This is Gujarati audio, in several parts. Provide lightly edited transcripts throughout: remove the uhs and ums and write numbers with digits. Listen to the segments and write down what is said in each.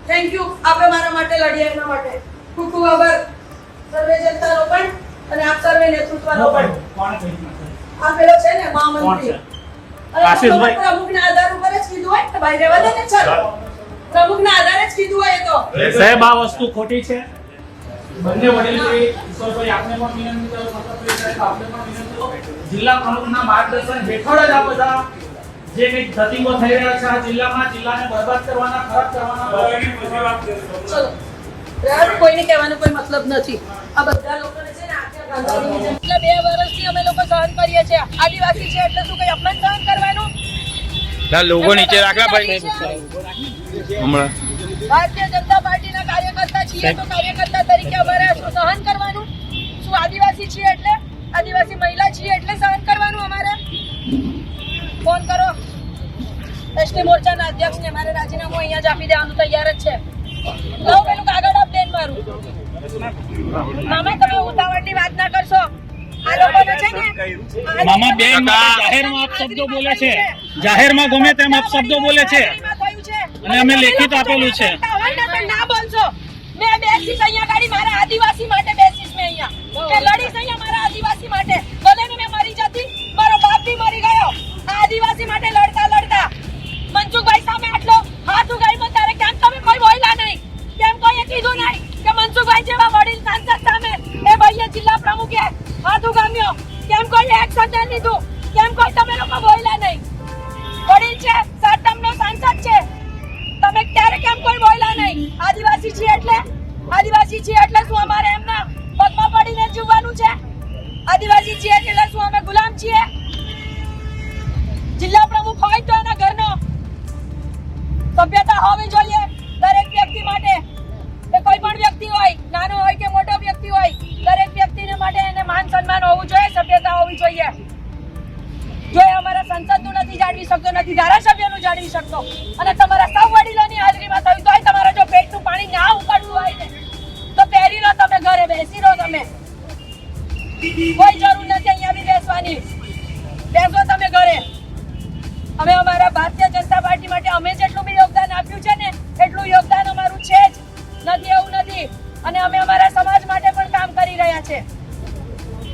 Thank you. આપણે મારા માટે લડ્યા એના માટે ખૂબ ખૂબ આભાર સર્વે જનતાનો પણ અને આપ સર્વે નેતૃત્વનો પણ. આ પેલો છે ને મહામંત્રી આશીષભાઈ પ્રમુખના આધાર ઉપર જ કીધું હોય તો ભાઈ રહેવા દે ને. ચાલો પ્રમુખના આધારે જ કીધું હોય તો સાહેબ આ વસ્તુ ખોટી છે. બંને વડીલ શ્રી ઈશ્વરભાઈ આપને પણ વિનંતી કરો, સત્તાપ્રિય સાહેબ આપને પણ વિનંતી કરો, જિલ્લા પ્રમુખના માર્ગદર્શન હેઠળ જ આ બધા જે કંઈક ધતિંગો થઈ રહ્યા છે આ જિલ્લામાં, જિલ્લાને બરબાદ કરવાના, ખરાબ કરવાના, ચલો બરાબર. કોઈને કહેવાનો કોઈ મતલબ નથી. આ બધા લોકોને છે ને આખા ગાંધીની જેમ એટલે 2 વર્ષથી અમે લોકો સહન કરીએ છીએ. આદિવાસી છે એટલે શું કઈ અપમાન સહન કરવાનું? લોગો નીચે રાખલા ભાઈ. હમણાં ભારતીય જનતા પાર્ટીના કાર્યકર્તા છીએ તો કાર્યકર્તા તરીકે અમારે શું સહન કરવાનું? શું આદિવાસી છીએ એટલે, આદિવાસી મહિલા છીએ એટલે સહન કરવાનું અમારે? ફોન કરો એસટી મોરચાના અધ્યક્ષને. મારે રાજીનામું અહીંયા જ આપી દેવાનું તૈયાર જ છે. લાવ પેલું કાગળ આપ દેન મારું. મામા તમે ઉતાવળની વાત ના કરશો. આ લોકોને છે ને મામા બેન જાહેરમાં આપ શબ્દો બોલે છે, જાહેરમાં ગમે તેમ આપ શબ્દો બોલે છે અને અમે લેખિત આપેલું છે. ના બોલશો. મેં બેસીશ અહીંયા ગાડી મારા આદિવાસી માટે બેસીશ. મેં અહીંયા કે લડીશ અહીંયા મારા આદિવાસી માટે. ભલે ને મેં મરી જતી, મારો બાપ બી મરી ગયો આ આદિવાસી માટે લડતા લડતા. મનસુખભાઈ સામે આટલો હાથ ઉગાડ્યો ત્યારે કેમ તમે કોઈ બોલ્યા નહીં? કેમ કોઈએ કીધું નહીં કે મનસુખભાઈ જેવા વડીલ સાંસદ સામે એ ભાઈએ જિલ્લા પ્રમુખે હાથ ઉગામ્યો? કેમ કોઈ એક્શન ન લીધું? કેમ કોઈ તમે લોકો બોલ્યા નહીં? વડીલ છે, 7 ટર્મનો સાંસદ છે, તમે ક્યારે કેમ કોઈ બોલ્યા નહીં? આદિવાસી છીએ એટલે, આદિવાસી છીએ એટલે શું અમારે એમના પગમાં પડીને જીવવાનું છે? આદિવાસી છીએ એટલે શું અમે ગુલામ છીએ? જિલ્લા પ્રમુખ હોય તો એના ઘરનો સભ્યતા હોવી જોઈએ દરેક વ્યક્તિ માટે. એ કોઈ પણ વ્યક્તિ હોય, નાનો હોય કે મોટો વ્યક્તિ હોય, દરેક વ્યક્તિને માટે એને માન સન્માન હોવું જોઈએ, સભ્યતા હોવી જોઈએ. જો એ અમારા સંસદનું નથી જાળવી શકતો, નથી ધારાસભ્યનું જાળવી શકતો અને તમારા સૌ વડીલોની હાજરીમાં થયું તો તમારા જો પેટનું પાણી ના ઉકાળવું હોય ને તો પહેરી લો, તમે ઘરે બેસી રહો. તમે કોઈ જરૂર નથી અહીંયા બી બેસવાની. બેસો તમે ઘરે. અમે અમારા ભારતીય જનતા પાર્ટી માટે અમે જેટલું બી યોગદાન આપ્યું છે ને એટલું યોગદાન અમારું છે જ, નથી એવું નથી. અને અમે અમારા સમાજ માટે પણ કામ કરી રહ્યા છે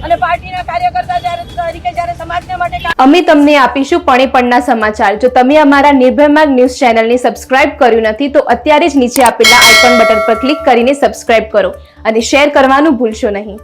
અને પાર્ટીના કાર્યકર્તા તરીકે જ્યારે સમાજને માટે અમે તમને આપીશું પળેપળના સમાચાર. જો તમે અમારા નિર્ભય માર્ગ ન્યૂઝ ચેનલને સબસ્ક્રાઇબ કર્યું નથી તો અત્યારે જ નીચે આપેલા આઇકોન બટન પર ક્લિક કરીને સબસ્ક્રાઇબ કરો અને શેર કરવાનું ભૂલશો નહીં.